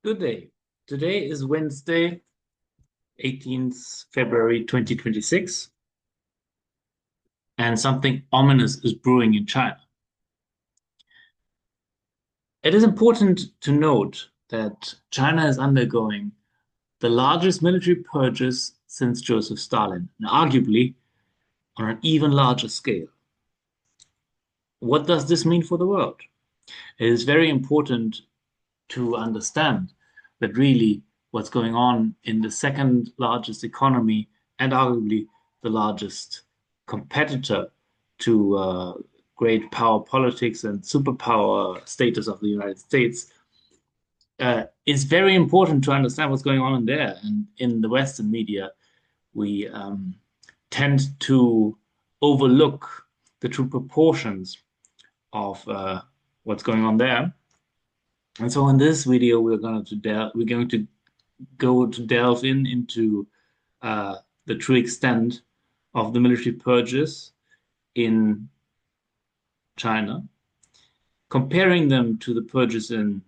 Good day. Today is Wednesday, 18th February 2026, and something ominous is brewing in China. It is important to note that China is undergoing the largest military purges since Joseph Stalin, and arguably on an even larger scale. What does this mean for the world? It is very important to understand that really what's going on in the second largest economy and arguably the largest competitor to great power politics and superpower status of the United States is very important to understand what's going on in there. And in the Western media, we tend to overlook the true proportions of what's going on there. And so in this video, we're going to delve into the true extent of the military purges in China, comparing them to the purges in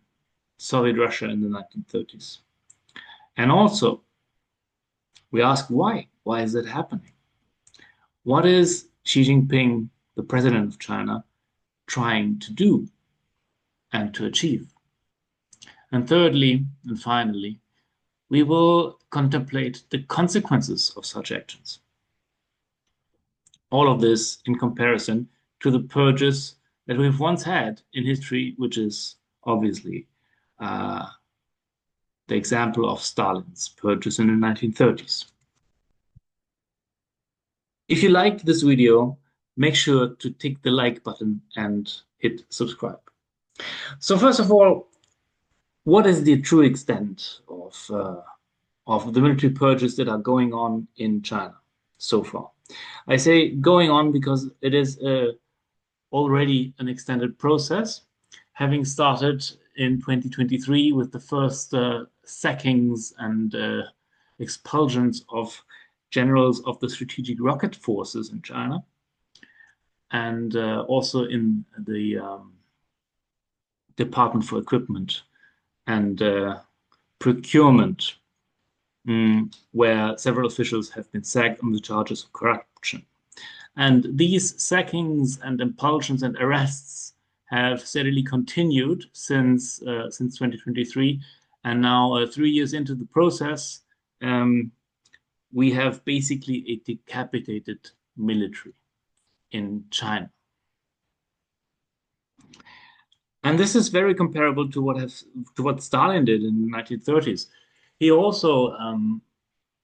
Soviet Russia in the 1930s. And also, we ask why? Why is it happening? What is Xi Jinping, the president of China, trying to do and to achieve? And thirdly, and finally, we will contemplate the consequences of such actions. All of this in comparison to the purges that we've once had in history, which is obviously uh, the example of Stalin's purges in the 1930s. If you liked this video, make sure to tick the like button and hit subscribe. So first of all, what is the true extent of the military purges that are going on in China so far? I say going on because it is already an extended process, having started in 2023 with the first sackings and expulsions of generals of the strategic rocket forces in China, and also in the Department for Equipment and procurement, where several officials have been sacked on the charges of corruption. And these sackings and impulsions and arrests have steadily continued since 2023. And now, 3 years into the process, we have basically a decapitated military in China. And this is very comparable to what Stalin did in the 1930s. He also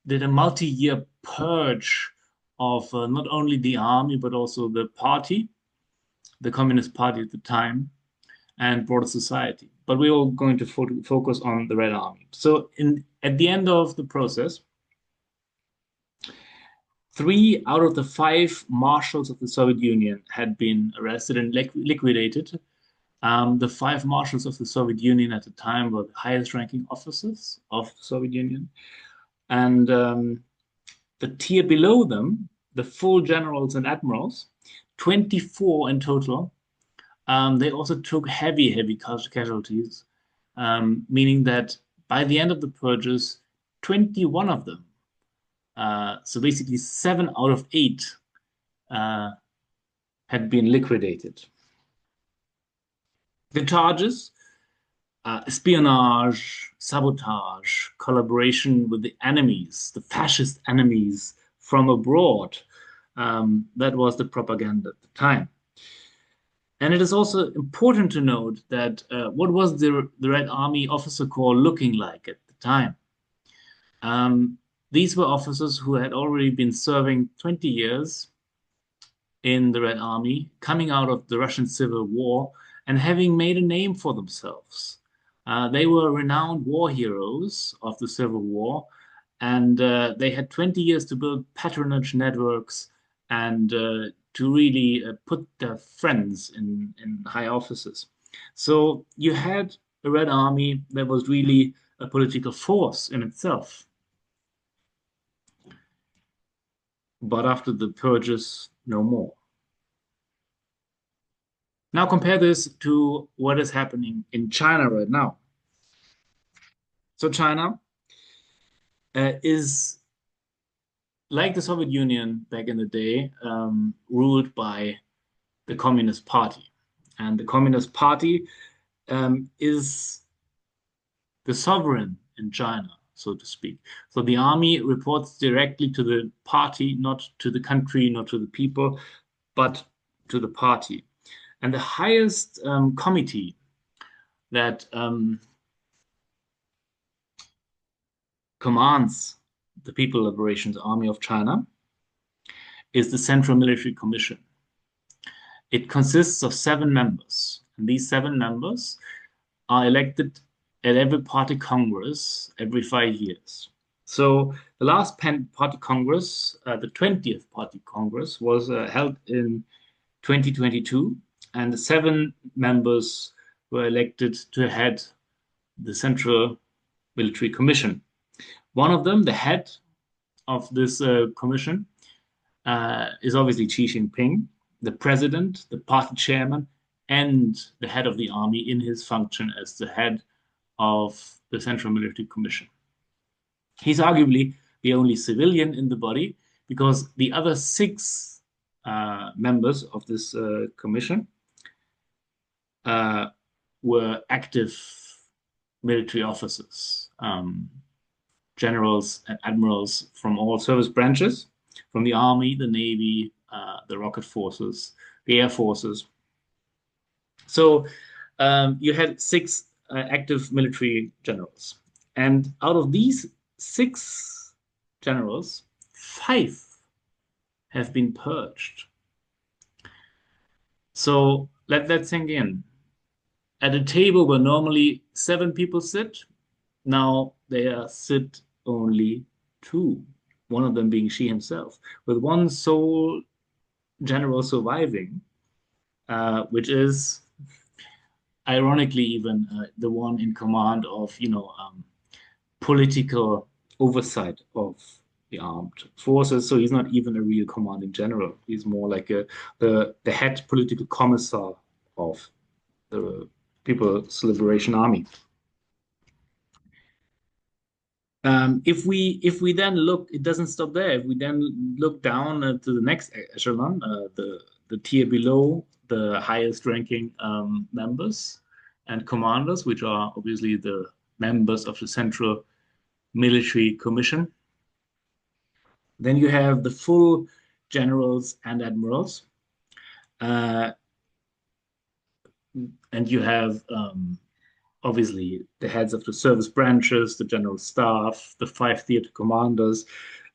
did a multi-year purge of not only the army but also the party, the Communist Party at the time, and broader society. But we're all going to focus on the Red Army. So at the end of the process, 3 out of the 5 marshals of the Soviet Union had been arrested and liquidated. The 5 marshals of the Soviet Union at the time were the highest ranking officers of the Soviet Union. And the tier below them, the full generals and admirals, 24 in total, they also took heavy casualties, meaning that by the end of the purges, 21 of them, so basically 7 out of 8, had been liquidated. The charges, espionage, sabotage, collaboration with the enemies, the fascist enemies from abroad. That was the propaganda at the time. And it is also important to note that what was the Red Army officer corps looking like at the time? These were officers who had already been serving 20 years in the Red Army, coming out of the Russian Civil War, and having made a name for themselves. They were renowned war heroes of the Civil War, and they had 20 years to build patronage networks and to really put their friends in high offices. So you had a Red Army that was really a political force in itself. But after the purges, no more. Now compare this to what is happening in China right now. So China is like the Soviet Union back in the day, ruled by the Communist Party. And the Communist Party is the sovereign in China, so to speak. So the army reports directly to the party, not to the country, not to the people, but to the party. And the highest committee that commands the People Liberations Army of China is the Central Military Commission. It consists of 7 members, and these 7 members are elected at every party congress every 5 years. So the last party congress, the 20th party congress, was held in 2022, and the 7 members were elected to head the Central Military Commission. One of them, the head of this commission, is obviously Xi Jinping, the president, the party chairman, and the head of the army in his function as the head of the Central Military Commission. He's arguably the only civilian in the body because the other 6 members of this commission were active military officers, generals and admirals from all service branches, from the army, the navy, the rocket forces, the air forces. So you had 6 active military generals. And out of these 6 generals, 5 have been purged. So let that sink in. At a table where normally 7 people sit, now there sit only 2, one of them being Xi himself, with one sole general surviving, which is ironically even the one in command of, political oversight of the armed forces. So he's not even a real commanding general. He's more like the head political commissar of the People's Liberation Army. If we then look, it doesn't stop there. If we then look down to the next echelon, the tier below the highest ranking members and commanders, which are obviously the members of the Central Military Commission. Then you have the full generals and admirals, and you have obviously the heads of the service branches, the general staff, the 5 theater commanders,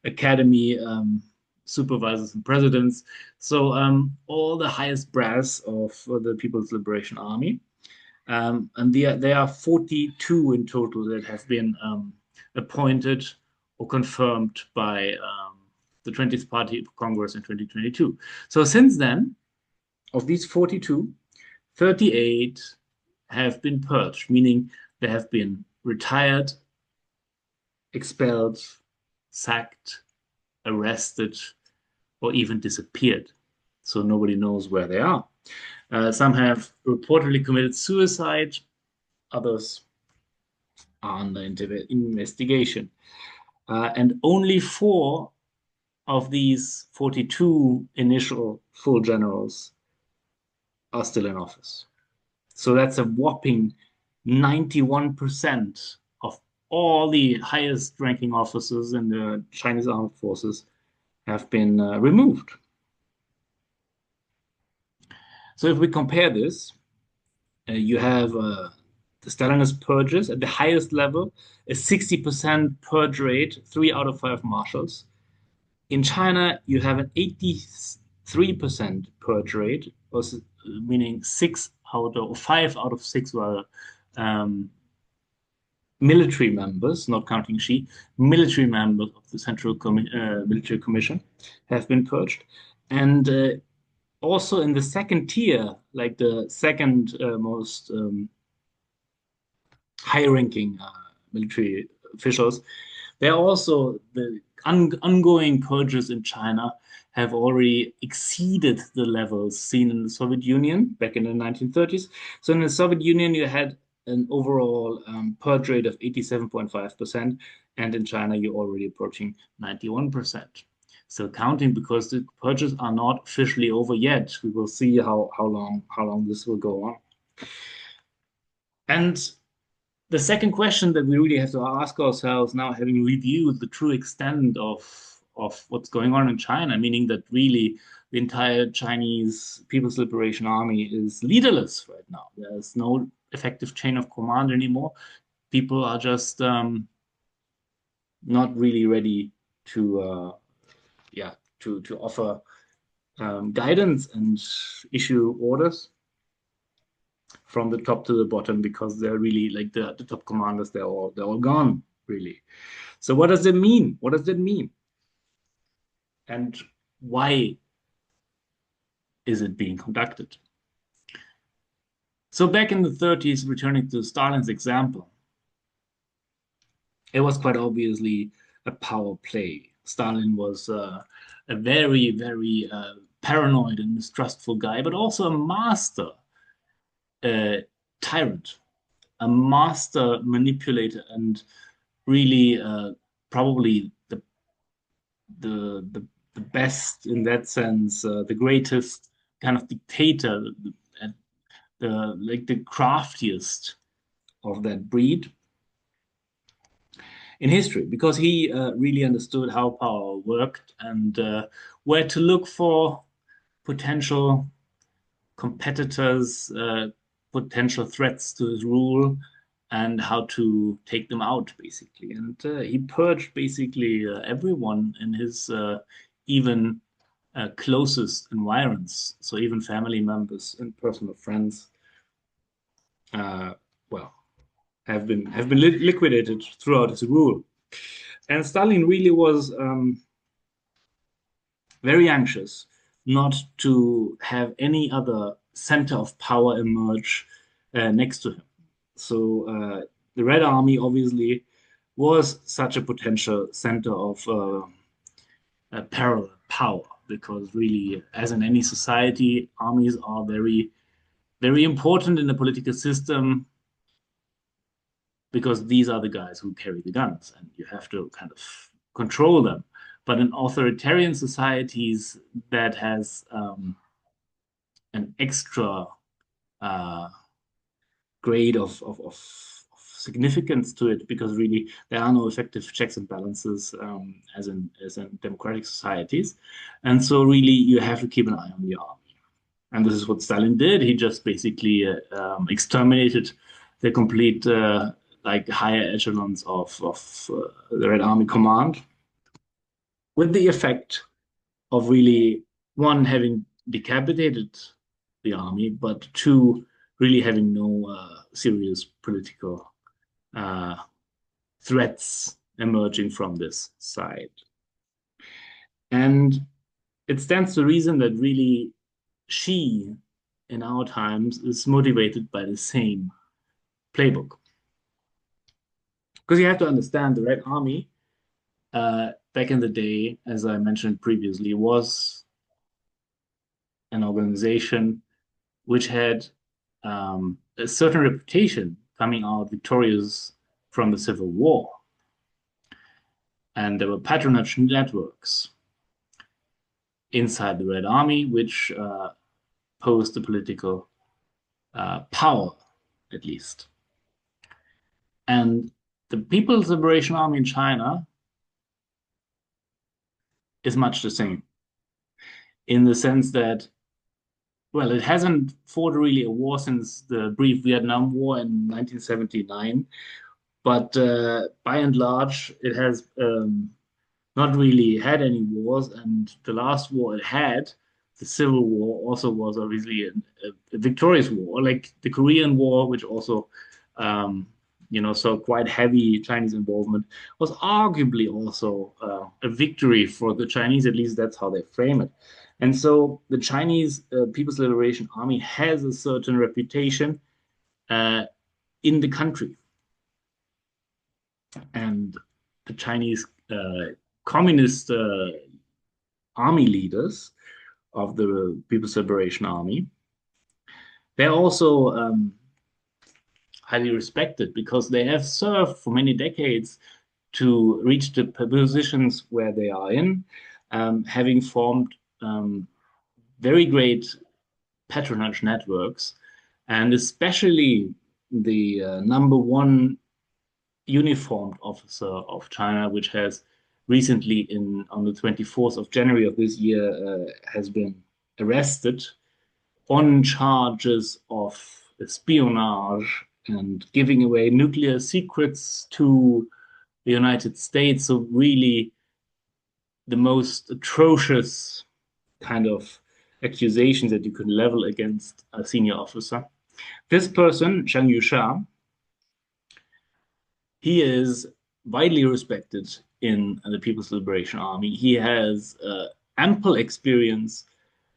academy supervisors and presidents. So all the highest brass of the People's Liberation Army. And there are 42 in total that have been appointed or confirmed by the 20th Party Congress in 2022. So since then, of these 42, 38 have been purged, meaning they have been retired, expelled, sacked, arrested, or even disappeared. So nobody knows where they are. Some have reportedly committed suicide, others are under investigation. And only 4 of these 42 initial full generals are still in office. So that's a whopping 91% of all the highest ranking officers in the Chinese armed forces have been removed. So if we compare this, you have the Stalinist purges at the highest level, a 60% purge rate, 3 out of 5 marshals. In China, you have an 83% purge rate, meaning 5 out of 6 were military members, not counting Xi, military members of the Central Military Commission have been purged. And also in the second tier, like the second most high-ranking military officials, there are also the ongoing purges in China have already exceeded the levels seen in the Soviet Union back in the 1930s. So in the Soviet Union, you had an overall purge rate of 87.5%, and in China, you're already approaching 91%. Still counting because the purges are not officially over yet. We will see how long this will go on. And the second question that we really have to ask ourselves now, having reviewed the true extent of what's going on in China, meaning that really the entire Chinese People's Liberation Army is leaderless right now. There's no effective chain of command anymore. People are just not really ready to yeah to offer guidance and issue orders from the top to the bottom because they're really like the top commanders. They're all gone really. So what does it mean? What does that mean? And why is it being conducted? So back in the 30s, returning to Stalin's example, it was quite obviously a power play. Stalin was a very, very paranoid and mistrustful guy, but also a master uh, tyrant, a master manipulator, and really probably the the best in that sense, the greatest kind of dictator, the like the craftiest of that breed in history, because he really understood how power worked and where to look for potential competitors, potential threats to his rule, and how to take them out, basically. And he purged basically everyone in his even closest environs, so even family members and personal friends, uh, well, have been liquidated throughout his rule. And Stalin really was very anxious not to have any other center of power emerge next to him. So the Red Army obviously was such a potential center of parallel power because really, as in any society, armies are very, very important in the political system because these are the guys who carry the guns and you have to kind of control them. But in authoritarian societies, that has an extra uh, grade of significance to it because really there are no effective checks and balances as in democratic societies, and so really you have to keep an eye on the army. And this is what Stalin did. He just basically exterminated the complete like higher echelons of the Red Army command, with the effect of really one having decapitated the army, but two really having no serious political uh, threats emerging from this side. And it stands to reason that really she, in our times, is motivated by the same playbook. Because you have to understand the Red Army, back in the day, as I mentioned previously, was an organization which had a certain reputation coming out victorious from the Civil War. And there were patronage networks inside the Red Army, which posed the political power, at least. And the People's Liberation Army in China is much the same in the sense that, well, it hasn't fought really a war since the brief Vietnam War in 1979, but by and large, it has not really had any wars. And the last war it had, the Civil War, also was obviously a victorious war, like the Korean War, which also, saw quite heavy Chinese involvement, was arguably also a victory for the Chinese. At least that's how they frame it. And so the Chinese People's Liberation Army has a certain reputation uh, in the country. And the Chinese communist army leaders of the People's Liberation Army, they're also highly respected because they have served for many decades to reach the positions where they are in, having formed very great patronage networks, and especially the number one uniformed officer of China, which has recently, on the 24th of January of this year, has been arrested on charges of espionage and giving away nuclear secrets to the United States. So really, the most atrocious kind of accusations that you could level against a senior officer. This person, Zhang Yusha, he is widely respected in the People's Liberation Army. He has ample experience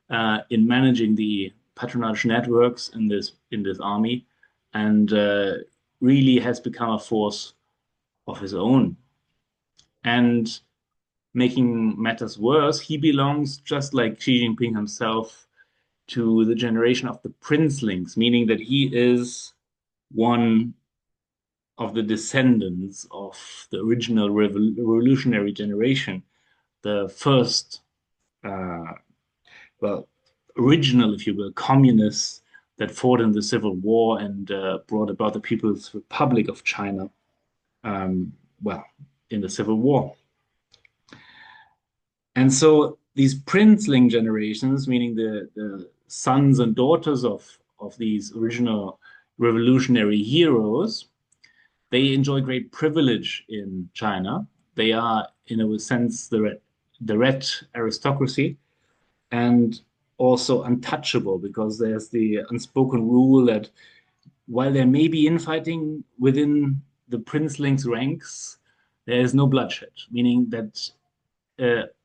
in managing the patronage networks in this army, and really has become a force of his own. And making matters worse, he belongs, just like Xi Jinping himself, to the generation of the princelings, meaning that he is one of the descendants of the original revolutionary generation, the first, uh, well, original, if you will, communists that fought in the Civil War and brought about the People's Republic of China, um, well, in the Civil War. And so these princeling generations, meaning the sons and daughters of these original revolutionary heroes, they enjoy great privilege in China. They are, in a sense, the red aristocracy, and also untouchable because there's the unspoken rule that while there may be infighting within the princelings' ranks, there is no bloodshed, meaning that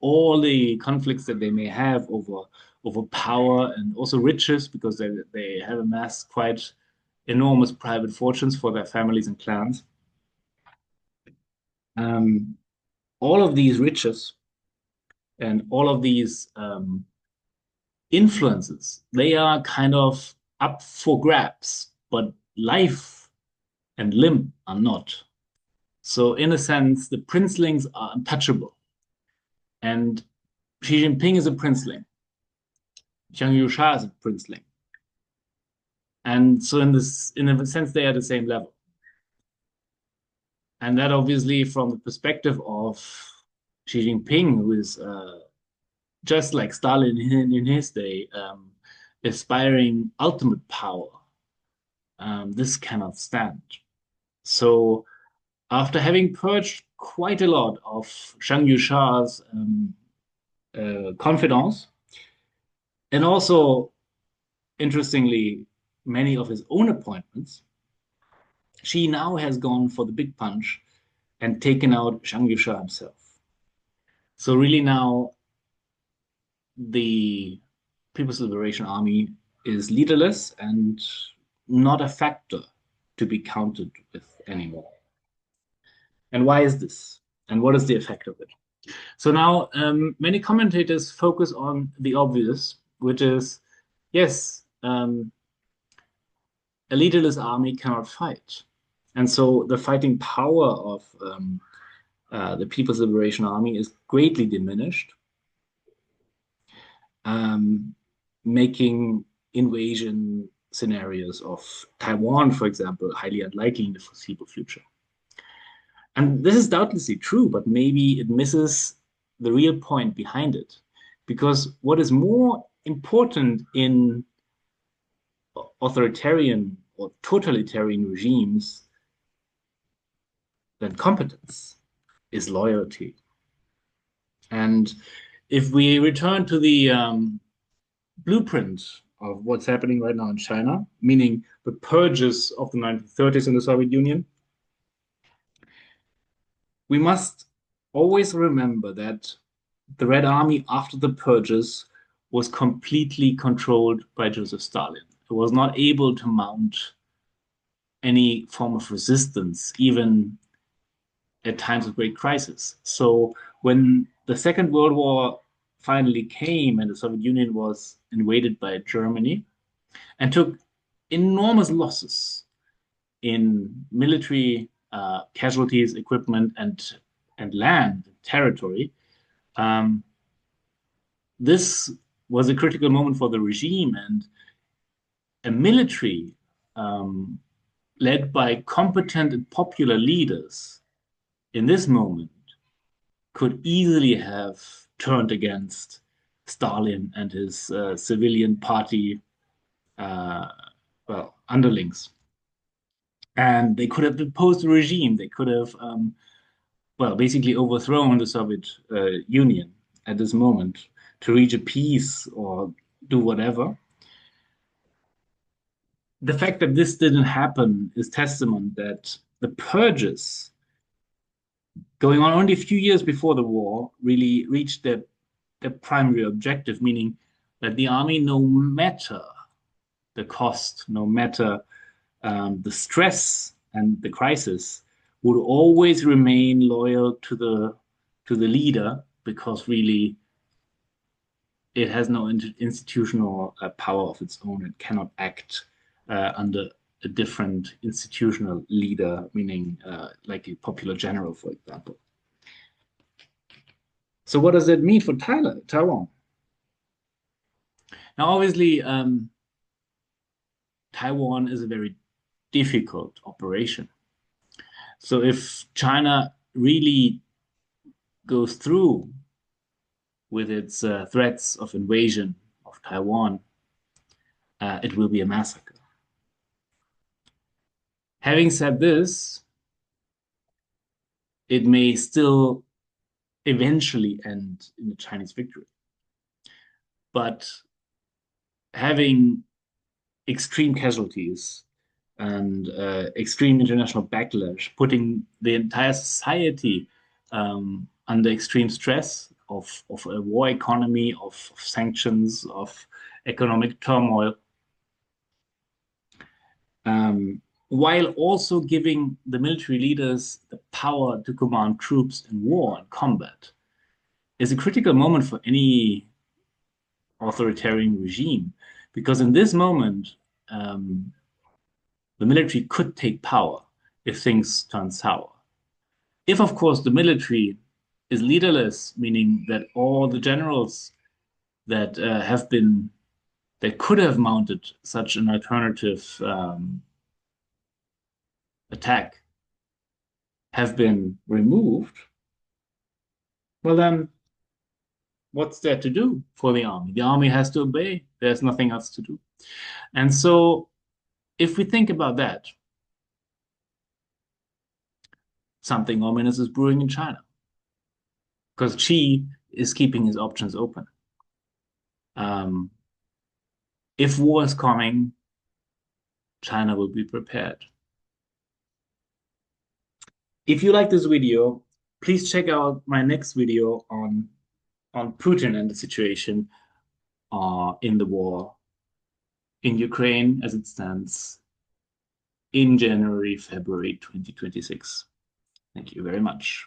all the conflicts that they may have over power and also riches, because they have amassed quite enormous private fortunes for their families and clans. Um, all of these riches and all of these influences, they are kind of up for grabs, but life and limb are not. So, in a sense, the princelings are untouchable. And Xi Jinping is a princeling. Zhang Yusha is a princeling. And so, in a sense, they are the same level. And that obviously, from the perspective of Xi Jinping, who is just like Stalin in his day, aspiring ultimate power, this cannot stand. So, after having purged quite a lot of Zhang Yusha's confidence, and also, interestingly, many of his own appointments, Xi now has gone for the big punch and taken out Zhang Yusha himself. So, really, now the People's Liberation Army is leaderless and not a factor to be counted with anymore. And why is this? And what is the effect of it? So now many commentators focus on the obvious, which is yes, a leaderless army cannot fight. And so the fighting power of the People's Liberation Army is greatly diminished, making invasion scenarios of Taiwan, for example, highly unlikely in the foreseeable future. And this is doubtlessly true, but maybe it misses the real point behind it. Because what is more important in authoritarian or totalitarian regimes than competence is loyalty. And if we return to the blueprint of what's happening right now in China, meaning the purges of the 1930s in the Soviet Union, we must always remember that the Red Army after the purges was completely controlled by Joseph Stalin. It was not able to mount any form of resistance, even at times of great crisis. So when the Second World War finally came and the Soviet Union was invaded by Germany and took enormous losses in military casualties, equipment, and land territory. Um, this was a critical moment for the regime, and a military um, led by competent and popular leaders in this moment could easily have turned against Stalin and his civilian party, uh, well, underlings. And they could have deposed the regime. They could have, well, basically overthrown the Soviet Union at this moment to reach a peace or do whatever. The fact that this didn't happen is testament that the purges going on only a few years before the war really reached their primary objective, meaning that the army, no matter the cost, no matter the stress and the crisis, would always remain loyal to the leader because really it has no institutional power of its own. It cannot act under a different institutional leader, meaning like a popular general, for example. So, what does that mean for Taiwan? Now, obviously, Taiwan is a very difficult operation. So, if China really goes through with its threats of invasion of Taiwan, it will be a massacre. Having said this, it may still eventually end in a Chinese victory. But having extreme casualties and extreme international backlash, putting the entire society under extreme stress of a war economy, of sanctions, of economic turmoil, while also giving the military leaders the power to command troops in war and combat, is a critical moment for any authoritarian regime. Because in this moment, the military could take power if things turn sour. If, of course, the military is leaderless, meaning that all the generals that that could have mounted such an alternative attack have been removed, well, then what's there to do for the army? The army has to obey. There's nothing else to do. And so, if we think about that, something ominous is brewing in China because Xi is keeping his options open. Um, if war is coming, China will be prepared. If you like this video, please check out my next video on Putin and the situation in the war in Ukraine as it stands in January, February 2026. Thank you very much.